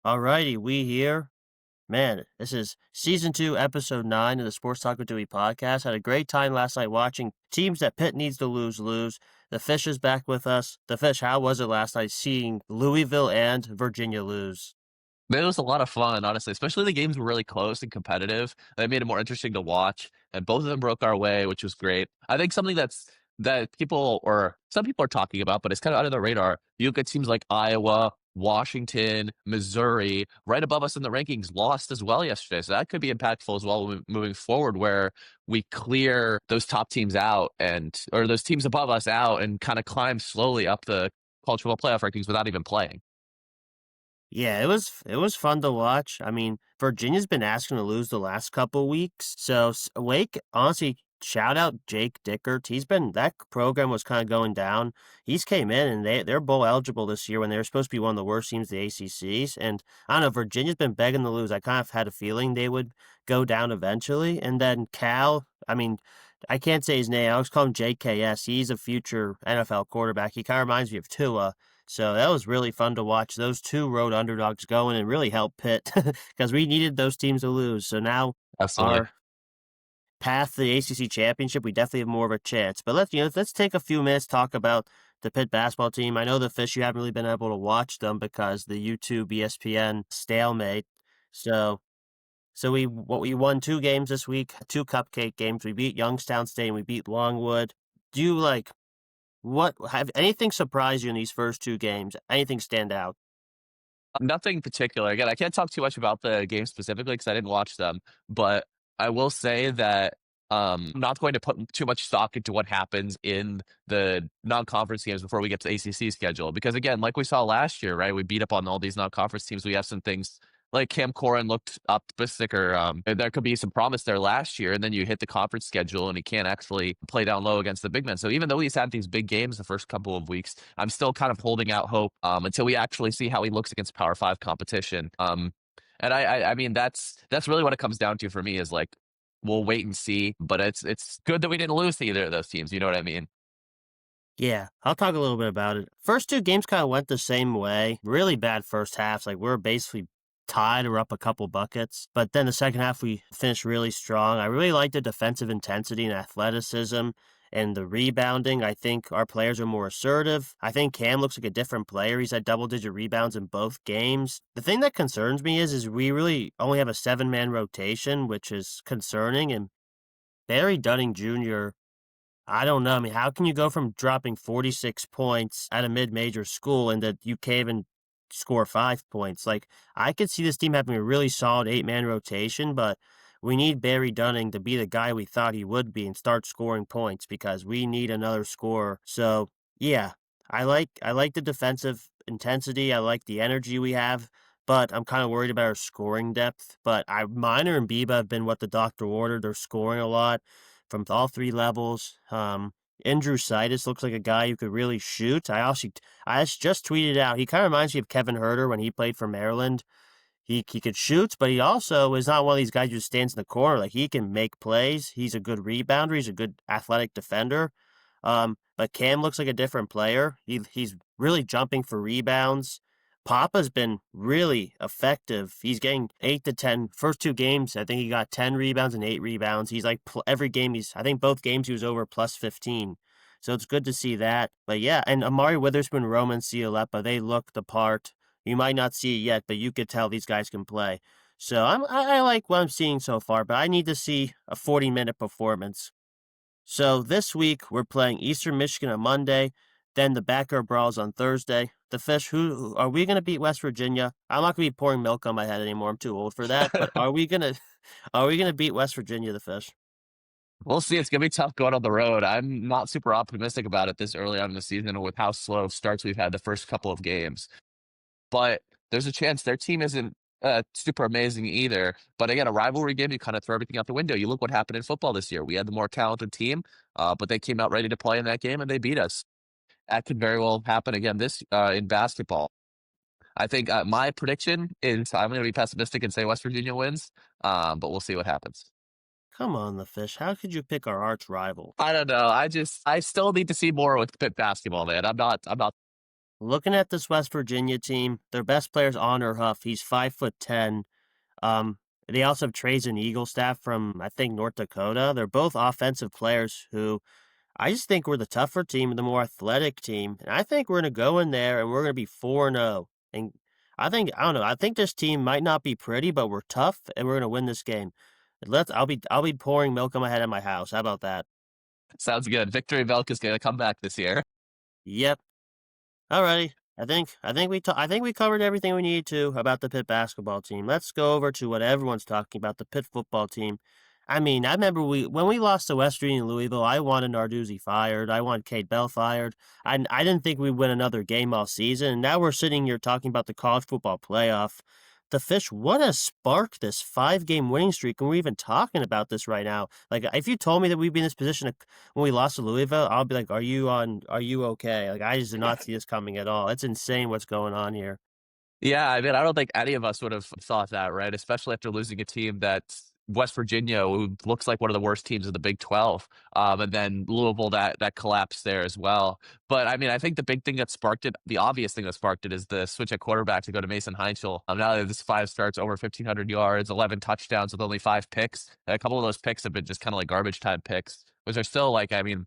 Alrighty, we here. Man, this is season 2, episode 9 of the Sports Talk with Duey podcast. Had a great time last night watching teams that Pitt needs to lose. The Fish is back with us. The Fish, how was it last night seeing Louisville and Virginia lose? It was a lot of fun, honestly, especially the games were really close and competitive. That made it more interesting to watch, and both of them broke our way, which was great. I think something that people or some people are talking about, but it's kind of under the radar. You look at teams like Iowa, Washington, Missouri, right above us in the rankings, lost as well yesterday. So that could be impactful as well moving forward, where we clear those top teams out or those teams above us out and kind of climb slowly up the college football playoff rankings without even playing. Yeah, it was fun to watch. I mean, Virginia's been asking to lose the last couple weeks. So Wake, honestly, shout out Jake Dickert. That program was kind of going down. He's came in and they're bowl eligible this year when they were supposed to be one of the worst teams in the ACCs. And I don't know, Virginia's been begging to lose. I kind of had a feeling they would go down eventually. And then Cal, I mean, I can't say his name. I always call him JKS. He's a future NFL quarterback. He kind of reminds me of Tua. So that was really fun to watch those two road underdogs go in and really help Pitt because we needed those teams to lose. So now Absolutely. our path to the ACC championship, we definitely have more of a chance. But let's take a few minutes talk about the Pitt basketball team. I know the Fish, you haven't really been able to watch them because the YouTube ESPN stalemate. So we won 2 games this week, 2 cupcake games. We beat Youngstown State and we beat Longwood. Do you what have anything surprise you in these first 2 games? Anything stand out? Nothing particular. Again, I can't talk too much about the game specifically because I didn't watch them, but I will say that I'm not going to put too much stock into what happens in the non-conference games before we get to the ACC schedule. Because again, like we saw last year, right? We beat up on all these non-conference teams. We have some things like Cam Corrin looked optimistic, or there could be some promise there last year, and then you hit the conference schedule and he can't actually play down low against the big men. So even though he's had these big games the first couple of weeks, I'm still kind of holding out hope until we actually see how he looks against Power Five competition. And I mean that's really what it comes down to for me is like we'll wait and see. But it's good that we didn't lose to either of those teams. You know what I mean? Yeah, I'll talk a little bit about it. First 2 games kind of went the same way. Really bad first halves. Like we're basically tied or up a couple buckets. But then the second half we finished really strong. I really like the defensive intensity and athleticism and the rebounding. I think our players are more assertive. I think Cam looks like a different player. He's had double-digit rebounds in both games. The thing that concerns me is we really only have a 7-man rotation, which is concerning. And Barry Dunning Jr., I don't know. I mean, how can you go from dropping 46 points at a mid-major school and that you can't even score 5 points? Like, I could see this team having a really solid 8-man rotation, but we need Barry Dunning to be the guy we thought he would be and start scoring points because we need another scorer. So, yeah, I like the defensive intensity. I like the energy we have, but I'm kind of worried about our scoring depth. But Minor and Biba have been what the doctor ordered. They're scoring a lot from all 3 levels. Andrew Seitis looks like a guy who could really shoot. I just tweeted out, he kind of reminds me of Kevin Herter when he played for Maryland. He could shoot, but he also is not one of these guys who stands in the corner. Like he can make plays. He's a good rebounder. He's a good athletic defender. But Cam looks like a different player. He's really jumping for rebounds. Papa's been really effective. He's getting 8 to 10. First 2 games, I think he got 10 rebounds and 8 rebounds. He's like every game. I think both games he was over plus 15. So it's good to see that. But yeah, and Amari Witherspoon, Roman Cialepa, they look the part. You might not see it yet, but you could tell these guys can play. So I like what I'm seeing so far, but I need to see a 40-minute performance. So this week we're playing Eastern Michigan on Monday, then the Backyard Brawls on Thursday. The Fish, who are we gonna beat West Virginia? I'm not gonna be pouring milk on my head anymore. I'm too old for that. But are we gonna beat West Virginia, the Fish? We'll see. It's gonna be tough going on the road. I'm not super optimistic about it this early on in the season with how slow starts we've had the first couple of games. But there's a chance their team isn't super amazing either. But again, a rivalry game, you kind of throw everything out the window. You look what happened in football this year. We had the more talented team, but they came out ready to play in that game and they beat us. That could very well happen again this in basketball. I think my prediction is I'm going to be pessimistic and say West Virginia wins, but we'll see what happens. Come on, the Fish. How could you pick our arch rival? I don't know. I still need to see more with Pitt basketball, man. I'm not Looking at this West Virginia team, their best player is Honor Huff. He's 5'10". Um, they also have Trazen Eaglestaff from, I think, North Dakota. They're both offensive players who I just think we're the tougher team, the more athletic team, and I think we're gonna go in there and we're gonna be 4-0. And I don't know, I think this team might not be pretty, but we're tough and we're gonna win this game. I'll be pouring milk on my head at my house. How about that? Sounds good. Victory Milk is going to come back this year. Yep. Alrighty. I think we covered everything we needed to about the Pitt basketball team. Let's go over to what everyone's talking about, the Pitt football team. I mean, I remember when we lost to West Virginia and Louisville, I wanted Narduzzi fired. I wanted Cade Bell fired. I didn't think we'd win another game all season. And now we're sitting here talking about the college football playoff. The Fish, what has sparked this 5-game winning streak? And we're even talking about this right now. Like, if you told me that we'd be in this position when we lost to Louisville, I'll be like, are you okay? Like, I just did not see this coming at all. It's insane what's going on here. Yeah, I mean, I don't think any of us would have thought that, right? Especially after losing a team that's West Virginia, who looks like one of the worst teams of the Big 12, and then Louisville that collapsed there as well. But I mean, I think the big thing that sparked it, the obvious thing that sparked it, is the switch at quarterback to go to Mason Heinzel. Now that this 5 starts, over 1,500 yards, 11 touchdowns with only 5 picks. And a couple of those picks have been just kind of like garbage time picks, which are still like, I mean,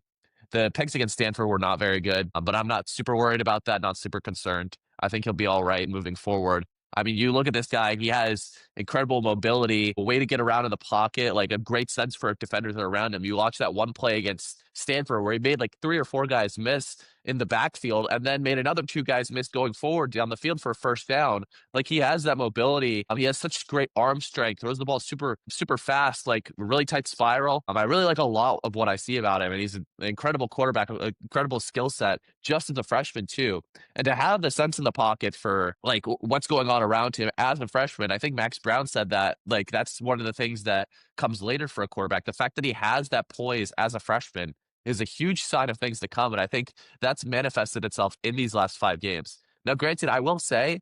the picks against Stanford were not very good, but I'm not super worried about that, not super concerned. I think he'll be all right moving forward. I mean, you look at this guy, he has incredible mobility, a way to get around in the pocket, like a great sense for defenders that are around him. You watch that one play against Stanford where he made like 3 or 4 guys miss in the backfield and then made another 2 guys miss going forward down the field for a first down. Like he has that mobility. He has such great arm strength, throws the ball super, super fast, like really tight spiral. I really like a lot of what I see about him. And he's an incredible quarterback, an incredible skill set just as a freshman too. And to have the sense in the pocket for like what's going on around him as a freshman, I think Max Brown said that like that's one of the things that comes later for a quarterback. The fact that he has that poise as a freshman is a huge sign of things to come. And I think that's manifested itself in these last 5 games. Now, granted, I will say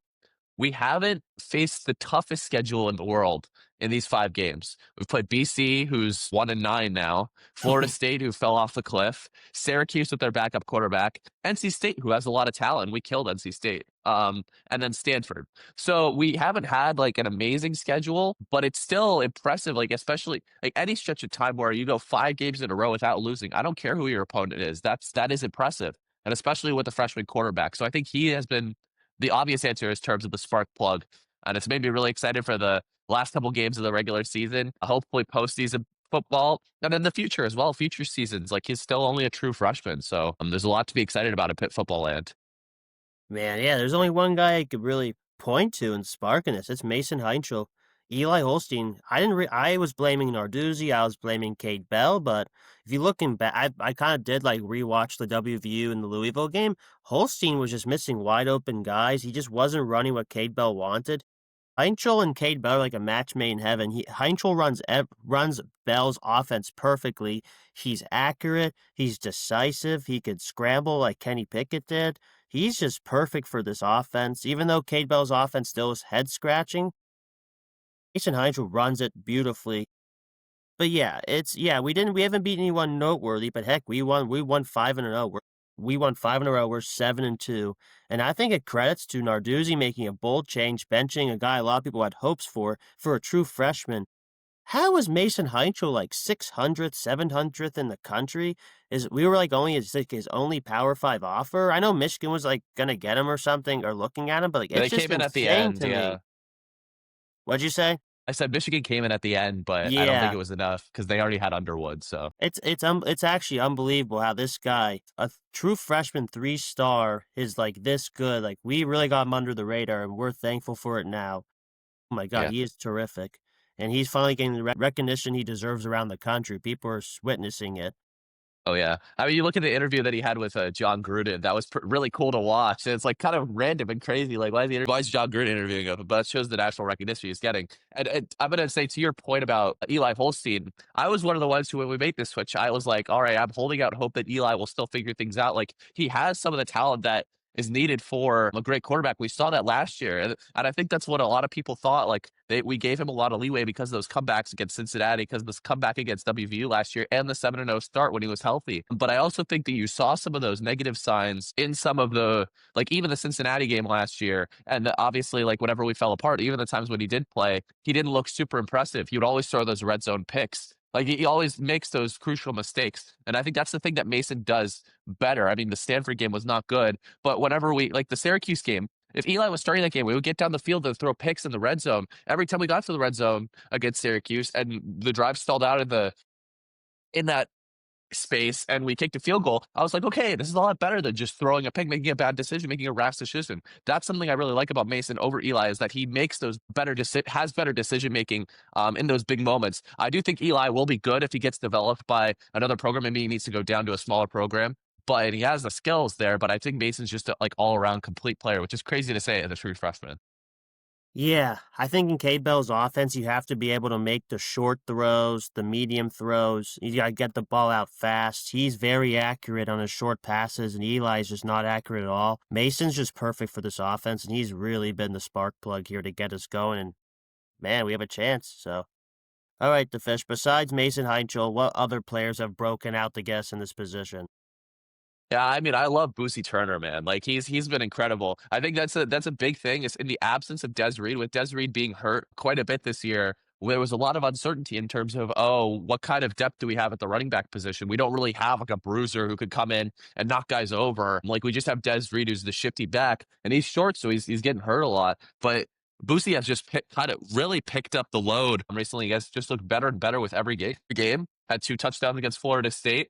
we haven't faced the toughest schedule in the world in these 5 games. We've played BC, who's 1-9 now, Florida State, who fell off the cliff, Syracuse with their backup quarterback, NC State, who has a lot of talent. We killed NC State, and then Stanford. So we haven't had like an amazing schedule, but it's still impressive. Like especially like any stretch of time where you go 5 games in a row without losing. I don't care who your opponent is. That is impressive, and especially with the freshman quarterback. So I think he has been the obvious answer in terms of the spark plug. And it's made me really excited for the last couple games of the regular season, hopefully postseason football, and then the future as well, future seasons. Like he's still only a true freshman. So there's a lot to be excited about in Pitt football land. Man, yeah, there's only one guy I could really point to in sparking this. It's Mason Heinzel. Eli Holstein, I was blaming Narduzzi, I was blaming Cade Bell, but if you looking back, I kind of did like rewatch the WVU and the Louisville game. Holstein was just missing wide open guys. He just wasn't running what Cade Bell wanted. Heinzel and Cade Bell are like a match made in heaven. Heinzel runs Bell's offense perfectly. He's accurate. He's decisive. He could scramble like Kenny Pickett did. He's just perfect for this offense. Even though Cade Bell's offense still is head scratching, Mason Heinzel runs it beautifully. But yeah, we haven't beaten anyone noteworthy, but heck, we won 5-0. We won 5 in a row. We're 7-2. And I think it credits to Narduzzi making a bold change, benching a guy a lot of people had hopes for a true freshman. How is Mason Heinzel like 600th, 700th in the country? We were like only his only Power 5 offer? I know Michigan was like gonna get him or something or looking at him, but like They it's just came in at the insane end. to me. Yeah. What'd you say? I said Michigan came in at the end, but I don't think Yeah. it was enough because they already had Underwood. So It's actually unbelievable how this guy, a true freshman 3-star, is like this good. Like we really got him under the radar, and we're thankful for it now. Oh my God, yeah. he is terrific, and he's finally getting the recognition he deserves around the country. People are witnessing it. Oh yeah, I mean, you look at the interview that he had with John Gruden. That was really cool to watch. And it's like kind of random and crazy. Like, why is John Gruden interviewing him? But it shows the national recognition he's getting. And I'm gonna say to your point about Eli Holstein, I was one of the ones who, when we made this switch, I was like, all right, I'm holding out hope that Eli will still figure things out. Like he has some of the talent that is needed for a great quarterback. We saw that last year, and I think that's what a lot of people thought. Like we gave him a lot of leeway because of those comebacks against Cincinnati, because of this comeback against WVU last year, and the 7-0 start when he was healthy. But I also think that you saw some of those negative signs in some of the, like even the Cincinnati game last year, and obviously like whenever we fell apart, even the times when he did play, he didn't look super impressive. He would always throw those red zone picks. Like he always makes those crucial mistakes. And I think that's the thing that Mason does better. I mean, the Stanford game was not good, but whenever we, like the Syracuse game, if Eli was starting that game, we would get down the field and throw picks in the red zone. Every time we got to the red zone against Syracuse and the drive stalled out in that space and we kicked a field goal, I was like, okay, this is a lot better than just throwing a pick, making a bad decision, making a rash decision. That's something I really like about Mason over Eli, is that he makes those has better decision making in those big moments. I do think Eli will be good if he gets developed by another program. Maybe he needs to go down to a smaller program, but he has the skills there. But I think Mason's just a, like all around complete player, which is crazy to say as a true freshman. Yeah, I think in Cade Bell's offense, you have to be able to make the short throws, the medium throws. You got to get the ball out fast. He's very accurate on his short passes, and Eli's just not accurate at all. Mason's just perfect for this offense, and he's really been the spark plug here to get us going. And man, we have a chance. So, all right, the fish. Besides Mason Heinchel, what other players have broken out to get us in this position? Yeah, I mean, I love Boosie Turner, man. Like he's been incredible. I think that's a big thing is in the absence of Des Reed, with Des Reed being hurt quite a bit this year. There was a lot of uncertainty in terms of, oh, what kind of depth do we have at the running back position? We don't really have like a bruiser who could come in and knock guys over. Like we just have Des Reed, who's the shifty back, and he's short, so he's getting hurt a lot. But Boosie has just kind of really picked up the load recently. He has just looked better and better with every game. Had 2 touchdowns against Florida State.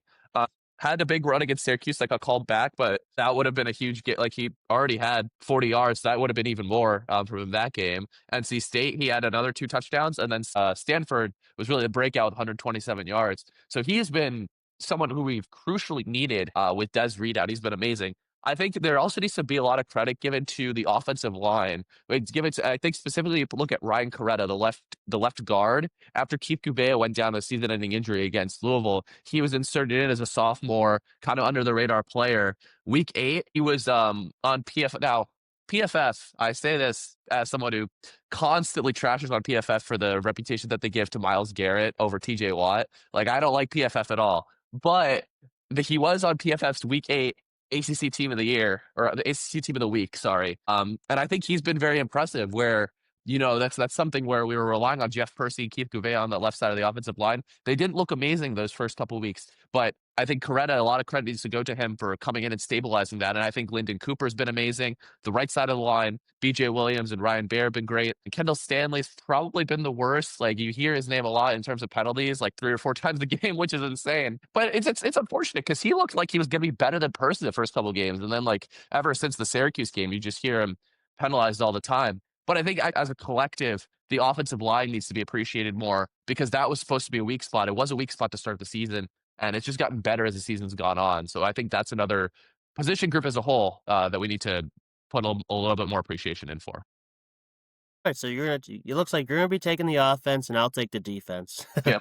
Had a big run against Syracuse that got called back, but that would have been a huge get. Like he already had 40 yards. That would have been even more from that game. NC State, he had another 2 touchdowns. And then Stanford was really the breakout with 127 yards. So he has been someone who we've crucially needed with Des Reed out. He's been amazing. I think there also needs to be a lot of credit given to the offensive line. I think specifically, if you look at Ryan Coretta, the left guard. After Keith Gouveia went down with a season-ending injury against Louisville, he was inserted in as a sophomore, kind of under the radar player. Week 8, he was on PFF. Now, PFF, I say this as someone who constantly trashes on PFF for the reputation that they give to Myles Garrett over TJ Watt. Like, I don't like PFF at all. But he was on PFF's Week 8 ACC Team of the Year, or the ACC Team of the Week, sorry. And I think he's been very impressive where, that's something where we were relying on Jeff Percy, Keith Gouveia on the left side of the offensive line. They didn't look amazing those first couple of weeks, but I think Coretta, a lot of credit needs to go to him for coming in and stabilizing that. And I think Lyndon Cooper's been amazing. The right side of the line, BJ Williams and Ryan Baer have been great. And Kendall Stanley's probably been the worst. Like you hear his name a lot in terms of penalties, like 3 or 4 times a game, which is insane. But it's unfortunate because he looked like he was going to be better than Percy the first couple of games. And then like ever since the Syracuse game, you just hear him penalized all the time. But I think as a collective, the offensive line needs to be appreciated more because that was supposed to be a weak spot. It was a weak spot to start the season, and it's just gotten better as the season's gone on. So I think that's another position group as a whole that we need to put a little bit more appreciation in for. All right, so it looks like you're gonna be taking the offense, and I'll take the defense. Yeah.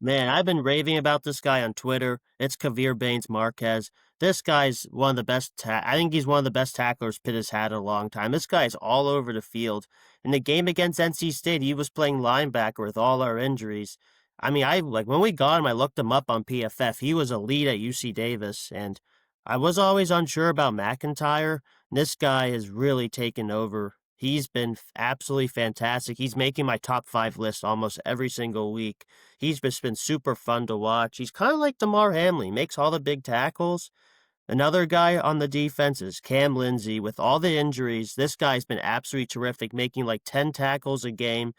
Man, I've been raving about this guy on Twitter. It's Kavir Baines Marquez. This guy's one of the best. I think he's one of the best tacklers Pitt has had in a long time. This guy's all over the field. In the game against NC State, he was playing linebacker with all our injuries. I mean, when we got him, I looked him up on PFF. He was elite at UC Davis, and I was always unsure about McIntyre. This guy has really taken over. He's been absolutely fantastic. He's making my top 5 list almost every single week. He's just been super fun to watch. He's kind of like DeMar Hamlin, makes all the big tackles. Another guy on the defense is Cam Lindsey. With all the injuries, this guy's been absolutely terrific, making like 10 tackles a game.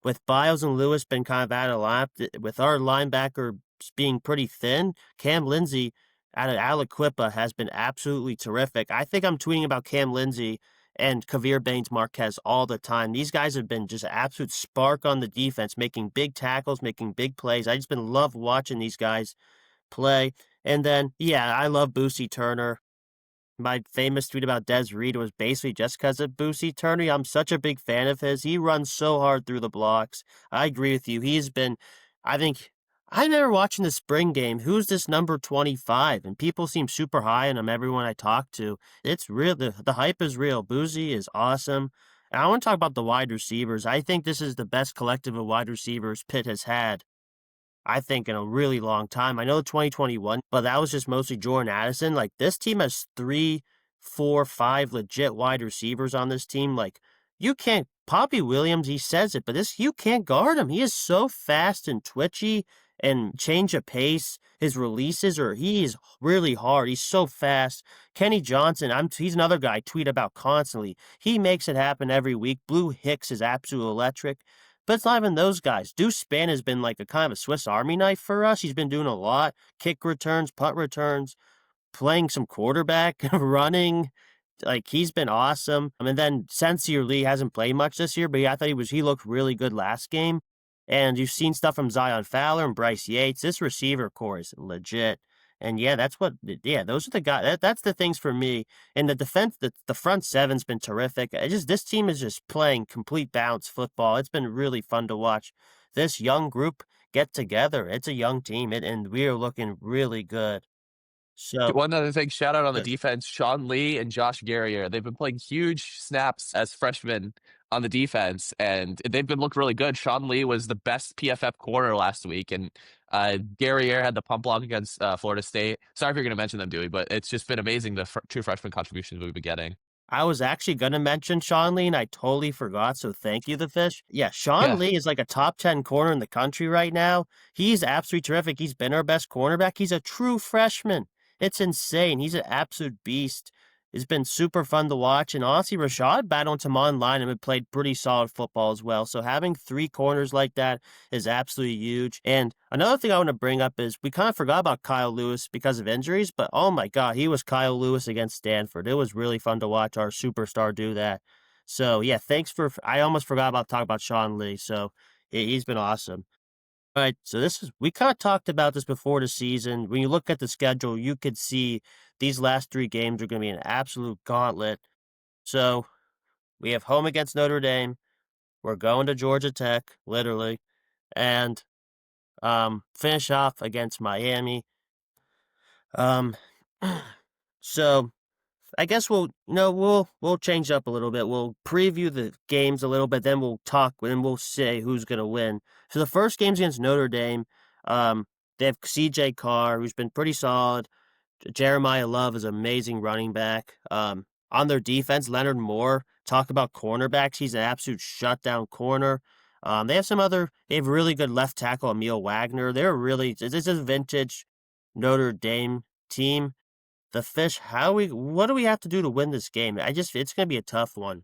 With Biles and Lewis been kind of out of line, with our linebacker being pretty thin, Cam Lindsey out of Aliquippa has been absolutely terrific. I think I'm tweeting about Cam Lindsey and Kavir Baines Marquez all the time. These guys have been just absolute spark on the defense, making big tackles, making big plays. I just been love watching these guys play. And then, yeah, I love Boosie Turner. My famous tweet about Des Reed was basically just because of Boosie Turner. I'm such a big fan of his. He runs so hard through the blocks. I agree with you. I think I never watching the spring game. Who's this number 25? And people seem super high on him, everyone I talk to. It's real. The hype is real. Boozy is awesome. And I want to talk about the wide receivers. I think this is the best collective of wide receivers Pitt has had, I think, in a really long time. I know 2021, but that was just mostly Jordan Addison. Like, this team has 3, 4, 5 legit wide receivers on this team. Like, you can't Poppy Williams, he says it, but this you can't guard him. He is so fast and twitchy and change of pace. His releases are he is really hard. He's so fast. Kenny Johnson, he's another guy I tweet about constantly. He makes it happen every week. Blue Hicks is absolute electric. But it's not even those guys. Deuce Spann has been like a kind of a Swiss Army knife for us. He's been doing a lot. Kick returns, punt returns, playing some quarterback, running. Like, he's been awesome. And then Sincere Lee hasn't played much this year, but I thought he looked really good last game. And you've seen stuff from Zion Fowler and Bryce Yates. This receiver core is legit. And yeah, those are the guys. That's the things for me. And the defense, the front seven's been terrific. This team is just playing complete balanced football. It's been really fun to watch this young group get together. It's a young team, and we are looking really good. So One other thing, shout out on the good. defense, Sean Lee and Josh Garrier. They've been playing huge snaps as freshmen on the defense, and they've been looked really good. Sean Lee was the best PFF corner last week, and Garrier had the pump block against Florida State. Sorry if you're going to mention them, Dewey, but it's just been amazing the true freshman contributions we've been getting. I was actually gonna mention Sean Lee, and I totally forgot, so thank you, the fish. Yeah, Sean Yeah, Lee is like a top 10 corner in the country right now. He's absolutely terrific. He's been our best cornerback. He's a true freshman. It's insane. He's an absolute beast. It's been super fun to watch, and honestly, Rashad battled him online and played pretty solid football as well. So having 3 corners like that is absolutely huge. And another thing I want to bring up is we kind of forgot about Kyle Lewis because of injuries, but oh my God, he was Kyle Lewis against Stanford. It was really fun to watch our superstar do that. So yeah, I almost forgot about talking about Sean Lee. So he's been awesome. All right, so we kind of talked about this before the season. When you look at the schedule, you could see these last 3 games are going to be an absolute gauntlet. So we have home against Notre Dame. We're going to Georgia Tech, literally, and finish off against Miami. Um, so I guess we'll change up a little bit. We'll preview the games a little bit, then we'll talk, and we'll say who's going to win. So the first game's against Notre Dame. They have C.J. Carr, who's been pretty solid. Jeremiah Love is amazing running back. On their defense, Leonard Moore. Talk about cornerbacks. He's an absolute shutdown corner. They have really good left tackle, Emil Wagner. This is a vintage Notre Dame team. The fish, what do we have to do to win this game? It's going to be a tough one.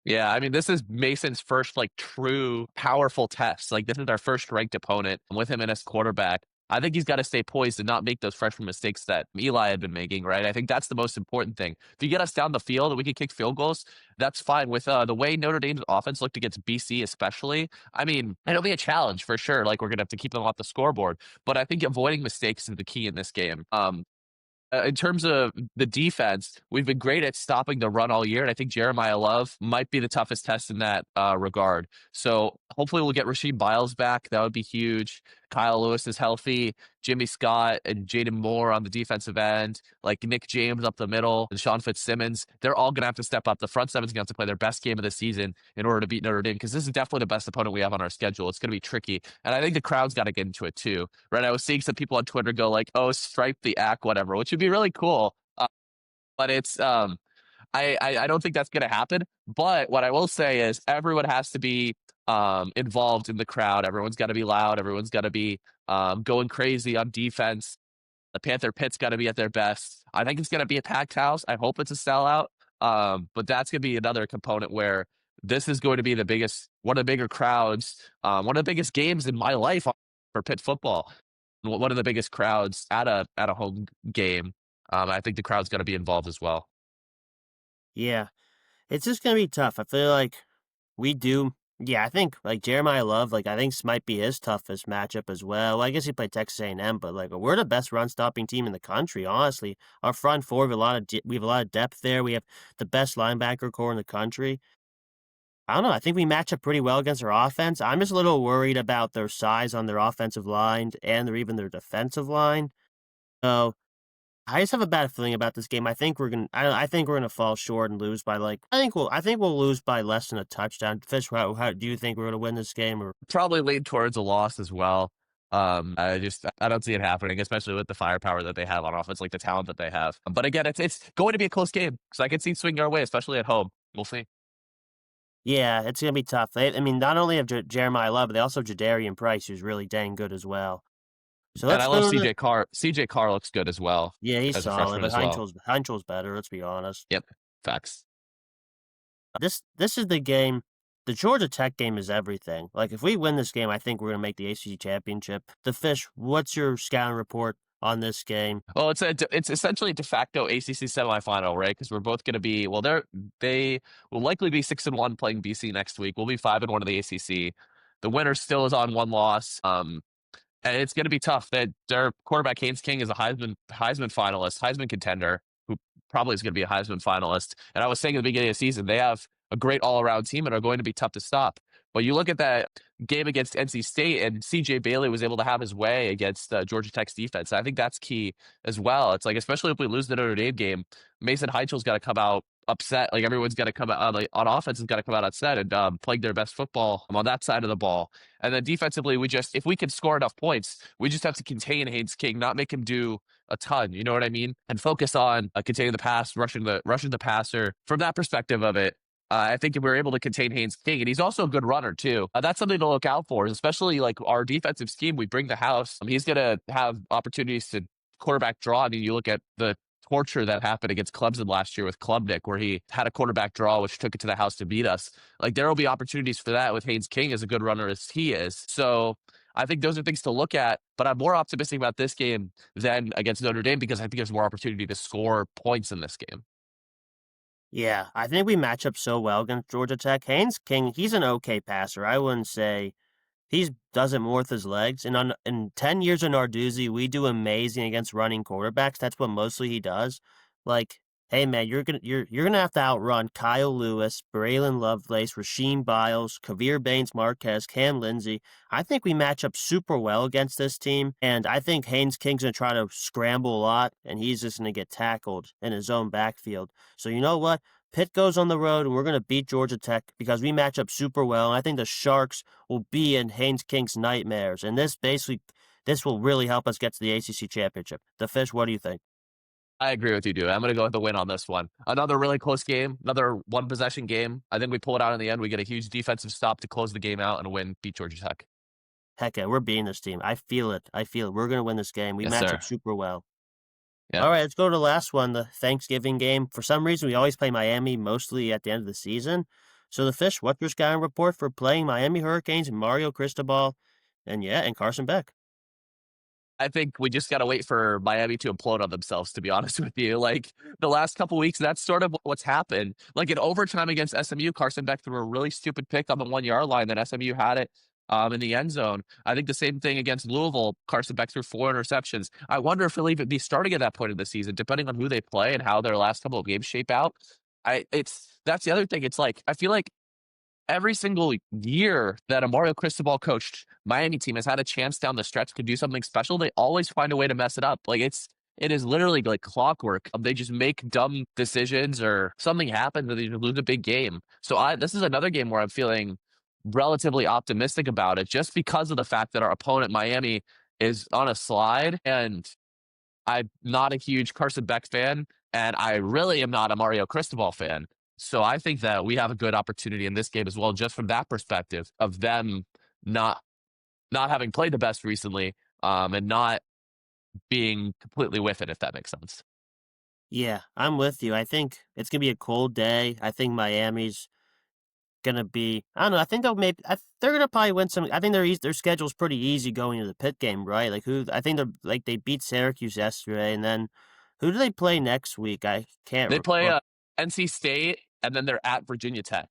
yeah. I mean, this is Mason's first like true powerful test. Like this is our first ranked opponent with him in as quarterback. I think he's got to stay poised and not make those freshman mistakes that Eli had been making, right? I think that's the most important thing. If you get us down the field and we can kick field goals, that's fine. With the way Notre Dame's offense looked against BC, especially, I mean, it'll be a challenge for sure. Like we're gonna have to keep them off the scoreboard, but I think avoiding mistakes is the key in this game. In terms of the defense, we've been great at stopping the run all year, and I think Jeremiah Love might be the toughest test in that regard. So hopefully we'll get Rasheed Biles back. That would be huge. Kyle Lewis is healthy. Jimmy Scott and Jaden Moore on the defensive end, like Nick James up the middle, and Sean Fitzsimmons. They're all going to have to step up. The front seven's going to have to play their best game of the season in order to beat Notre Dame, because this is definitely the best opponent we have on our schedule. It's going to be tricky, and I think the crowd's got to get into it too, right? I was seeing some people on Twitter go like, "Oh, stripe the act, whatever," which would be really cool. But it's I don't think that's going to happen. But what I will say is everyone has to be involved in the crowd. Everyone's got to be loud. Everyone's got to be going crazy on defense. The Panther Pit's got to be at their best. I think it's going to be a packed house. I hope it's a sellout. But that's going to be another component where this is going to be one of the bigger crowds, one of the biggest games in my life for Pitt football. One of the biggest crowds at a home game. I think the crowd's got to be involved as well. Yeah, it's just going to be tough. I feel like we do. Yeah, I think like Jeremiah Love, like I think this might be his toughest matchup as well. I guess he played Texas A&M, but like we're the best run stopping team in the country. Honestly, our front four we have a lot of depth there. We have the best linebacker core in the country. I don't know. I think we match up pretty well against their offense. I'm just a little worried about their size on their offensive line and their defensive line. So I just have a bad feeling about this game. I think we're gonna fall short and lose by like I think we'll lose by less than a touchdown. Fish, how do you think we're gonna win this game? Or Probably lean towards a loss as well. I don't see it happening, especially with the firepower that they have on offense, like the talent that they have. But again, it's going to be a close game because I can see it swinging our way, especially at home. We'll see. yeah, it's gonna be tough. I mean, not only have Jeremiah Love, but they also have Jadarian Price, who's really dang good as well. So And let's I love go to the CJ Carr. CJ Carr looks good as well yeah, he's as a solid, freshman but as well. Heinzel's better. Let's be honest. Yep, facts. This is the game. The Georgia Tech game is everything. Like if we win this game, I think we're gonna make the ACC championship. The Fish, what's your scouting report on this game? Well, it's essentially a de facto ACC semifinal, right? Because we're both going to be they will likely be 6-1 playing BC next week. We'll be 5-1 in the ACC. The winner still is on one loss. And it's going to be tough. That their quarterback Haynes King is a Heisman finalist, Heisman contender, who probably is going to be a Heisman finalist. And I was saying at the beginning of the season, they have a great all around team and are going to be tough to stop. But you look at that game against NC State, and CJ Bailey was able to have his way against Georgia Tech's defense. I think that's key as well. It's like, especially if we lose the Notre Dame game, Mason Heichel's got to come out upset. Like everyone's got to come out on offense has got to come out upset and playing their best football on that side of the ball. And then defensively, if we can score enough points, we just have to contain Haynes King, not make him do a ton. You know what I mean? And focus on containing the pass, rushing the passer. From that perspective of it, I think if we're able to contain Haynes King, and he's also a good runner too. That's something to look out for, especially like our defensive scheme. We bring the house. He's going to have opportunities to quarterback draw. I mean, you look at the torture that happened against Clemson last year with Klubnik, where he had a quarterback draw, which took it to the house to beat us. Like there will be opportunities for that with Haynes King as a good runner as he is. So I think those are things to look at, but I'm more optimistic about this game than against Notre Dame because I think there's more opportunity to score points in this game. Yeah, I think we match up so well against Georgia Tech. Haynes King, he's an okay passer. I wouldn't say he does it more with his legs. And in 10 years in Narduzzi, we do amazing against running quarterbacks. That's what mostly he does. Like, hey man, you're gonna have to outrun Kyle Lewis, Braylon Lovelace, Rasheem Biles, Kavir Baines Marquez, Cam Lindsey. I think we match up super well against this team, and I think Haynes King's gonna try to scramble a lot, and he's just gonna get tackled in his own backfield. So you know what? Pitt goes on the road, and we're going to beat Georgia Tech because we match up super well. And I think the Sharks will be in Haynes King's nightmares. And this will really help us get to the ACC championship. The Fish, what do you think? I agree with you, Duey. I'm going to go with the win on this one. Another really close game, another one possession game. I think we pull it out in the end. We get a huge defensive stop to close the game out and win, beat Georgia Tech. Heck yeah, we're beating this team. I feel it. We're going to win this game. We Yes, match sir. up super well. Yeah. All right, let's go to the last one, the Thanksgiving game. For some reason, we always play Miami mostly at the end of the season. So the Fish, what's your scouting report for playing Miami Hurricanes and Mario Cristobal and Carson Beck? I think we just got to wait for Miami to implode on themselves, to be honest with you. Like the last couple weeks, that's sort of what's happened. Like in overtime against SMU, Carson Beck threw a really stupid pick on the 1 yard line that SMU had it in the end zone. I think the same thing against Louisville. Carson Beck threw 4 interceptions. I wonder if he'll even be starting at that point of the season, depending on who they play and how their last couple of games shape out. That's the other thing. It's like I feel like every single year that a Mario Cristobal coached Miami team has had a chance down the stretch to do something special, they always find a way to mess it up. Like it is literally like clockwork. They just make dumb decisions or something happens and they just lose a big game. So this is another game where I'm feeling relatively optimistic about it just because of the fact that our opponent Miami is on a slide and I'm not a huge Carson Beck fan and I really am not a Mario Cristobal fan. So I think that we have a good opportunity in this game as well, just from that perspective of them not having played the best recently, and not being completely with it, if that makes sense. Yeah, I'm with you. I think it's gonna be a cold day. I think Miami's gonna be. I don't know. I think they're gonna probably win some. I think their schedule's pretty easy going to the Pitt game, right? Like who? I think they beat Syracuse yesterday, and then who do they play next week? I can't They play recall. NC State, and then they're at Virginia Tech.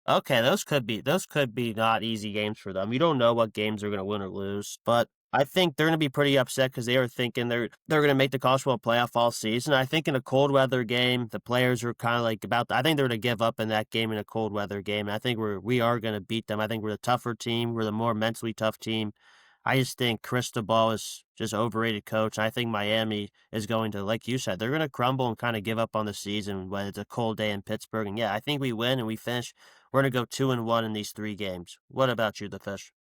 Okay, those could be not easy games for them. You don't know what games they're gonna win or lose, but I think they're gonna be pretty upset because they were thinking they're gonna make the college football playoff all season. I think in a cold weather game, the players are kinda like I think they're gonna give up in that game in a cold weather game. I think we are gonna beat them. I think we're the tougher team. We're the more mentally tough team. I just think Cristobal is just overrated coach. I think Miami is going to, like you said, they're gonna crumble and kinda give up on the season when it's a cold day in Pittsburgh. And yeah, I think we win and we finish. We're gonna go 2-1 in these 3 games. What about you, the Fish?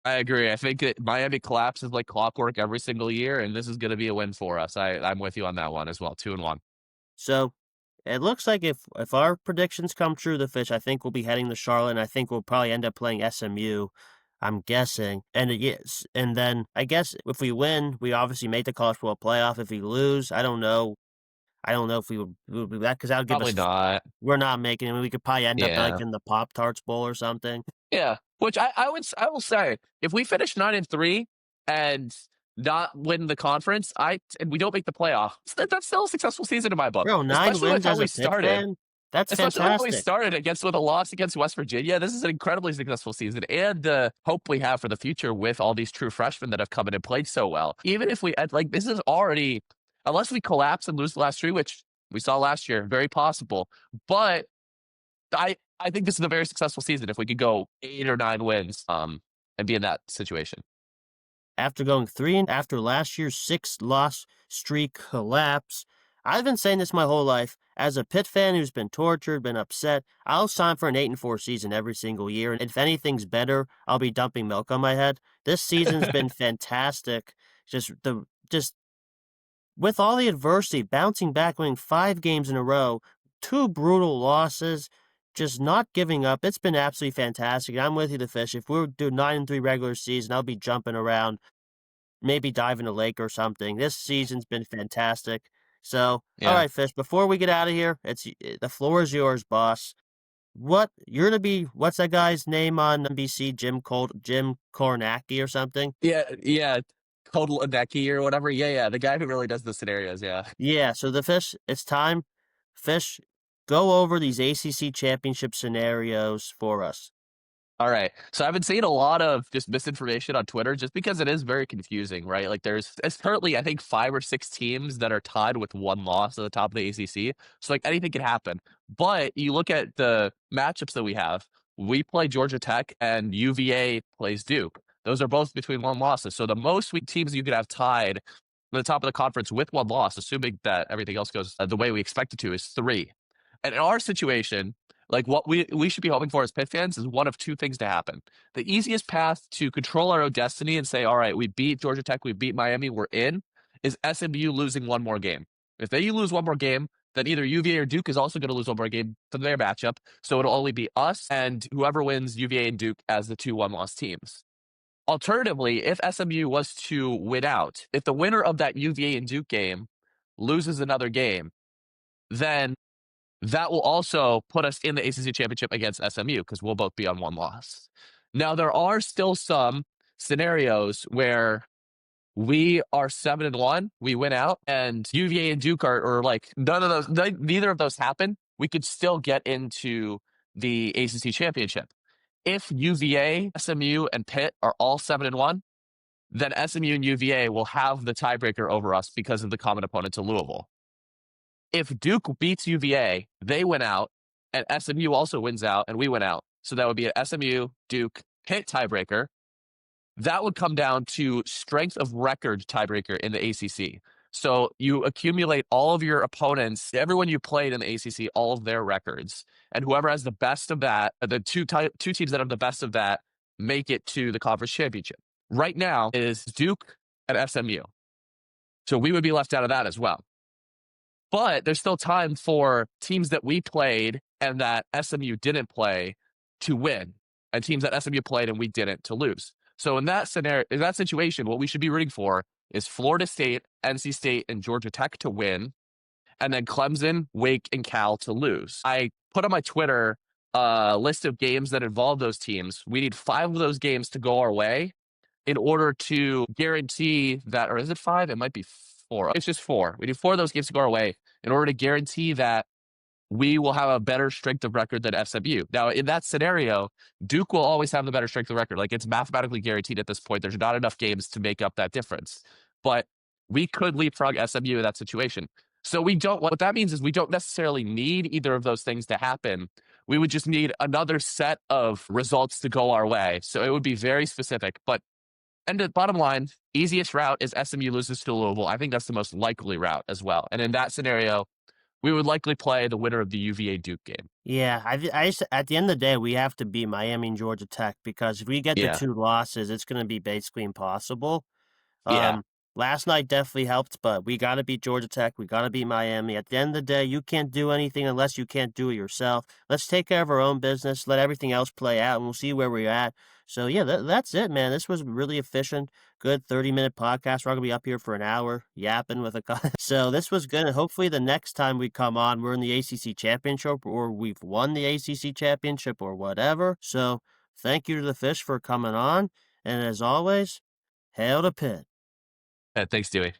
I agree. I think that Miami collapses like clockwork every single year, and this is going to be a win for us. I'm with you on that one as well. 2-1. So it looks like if our predictions come true, the Fish, I think we'll be heading to Charlotte, and I think we'll probably end up playing SMU. I'm guessing, and yes, and then I guess if we win, we obviously make the college football playoff. If we lose, I don't know. I don't know if we would be that because that would give Probably us. not. We're not making it. We could probably end up like Yeah. in the Pop Tarts Bowl or something. Yeah. Which I will say, if we finish 9-3 and not win the conference, and we don't make the playoffs, that's still a successful season in my book. Bro, 9 Especially with wins how as we a Pitt started. fan. That's Especially when we fantastic. started with a loss against West Virginia. This is an incredibly successful season, and the hope we have for the future with all these true freshmen that have come in and played so well. Even if this is already, unless we collapse and lose the last 3, which we saw last year, very possible. But I think this is a very successful season if we could go 8 or 9 wins, and be in that situation. After going 3 and after last year's 6-loss streak collapse. I've been saying this my whole life. As a Pitt fan who's been tortured, been upset, I'll sign for an 8-4 season every single year, and if anything's better, I'll be dumping milk on my head. This season's been fantastic. Just with all the adversity, bouncing back, winning 5 games in a row, 2 brutal losses, just not giving up. It's been absolutely fantastic. I'm with you, the Fish. If we do 9-3 regular season, I'll be jumping around, maybe dive in a lake or something. This season's been fantastic. So, all Yeah. right, Fish, before we get out of here, the floor is yours, boss. What's that guy's name on NBC? Jim Kornacki or something? Yeah, yeah. Total Adeki or whatever. Yeah, yeah. The guy who really does the scenarios. Yeah. Yeah, so the Fish, it's time. Fish, go over these ACC championship scenarios for us. All right. So I've been seeing a lot of just misinformation on Twitter just because it is very confusing, right? Like it's currently, I think, 5 or 6 teams that are tied with 1 loss at the top of the ACC. So like anything can happen. But you look at the matchups that we have. We play Georgia Tech and UVA plays Duke. Those are both between 1 losses. So the most teams you could have tied at the top of the conference with 1 loss, assuming that everything else goes the way we expect it to, is 3. And in our situation, like what we should be hoping for as Pitt fans is one of 2 things to happen. The easiest path to control our own destiny and say, all right, we beat Georgia Tech, we beat Miami, we're in, is SMU losing 1 more game. If they lose 1 more game, then either UVA or Duke is also going to lose 1 more game for their matchup. So it'll only be us and whoever wins UVA and Duke as the 2 1-loss teams. Alternatively, if SMU was to win out, if the winner of that UVA and Duke game loses another game, then that will also put us in the ACC championship against SMU because we'll both be on 1 loss. Now, there are still some scenarios where we are 7-1, we win out, and UVA and Duke are like neither of those happen. We could still get into the ACC championship. If UVA, SMU, and Pitt are all 7-1, then SMU and UVA will have the tiebreaker over us because of the common opponent to Louisville. If Duke beats UVA, they win out, and SMU also wins out, and we win out. So that would be an SMU, Duke, Pitt tiebreaker. That would come down to strength of record tiebreaker in the ACC. So you accumulate all of your opponents, everyone you played in the ACC, all of their records, and whoever has the best of that, the two teams that have the best of that, make it to the conference championship. Right now it is Duke and SMU. So we would be left out of that as well. But there's still time for teams that we played and that SMU didn't play to win, and teams that SMU played and we didn't to lose. So in that scenario, in that situation, what we should be rooting for is Florida State, NC State, and Georgia Tech to win, and then Clemson, Wake, and Cal to lose. I put on my Twitter a list of games that involve those teams. We need 5 of those games to go our way in order to guarantee that, or is it 5? It might be 4. It's just 4. We need 4 of those games to go our way in order to guarantee that we will have a better strength of record than SMU. Now, in that scenario, Duke will always have the better strength of record. Like, it's mathematically guaranteed at this point. There's not enough games to make up that difference. But we could leapfrog SMU in that situation. So we don't, what that means is we don't necessarily need either of those things to happen. We would just need another set of results to go our way. So it would be very specific. But, and the bottom line, easiest route is SMU loses to Louisville. I think that's the most likely route as well. And in that scenario, we would likely play the winner of the UVA Duke game. Yeah, at the end of the day, we have to beat Miami and Georgia Tech because if we get the Yeah. 2 losses, it's gonna be basically impossible. Yeah. Last night definitely helped, but we gotta beat Georgia Tech, we gotta beat Miami. At the end of the day, you can't do anything unless you can't do it yourself. Let's take care of our own business, let everything else play out, and we'll see where we're at. So, yeah, that's it, man. This was really efficient, good 30-minute podcast. We're gonna be up here for an hour yapping with a so this was good, and hopefully the next time we come on, we're in the ACC championship or we've won the ACC championship or whatever. So, thank you to the Fish for coming on, and as always, hail to Pitt. Thanks, Dewey.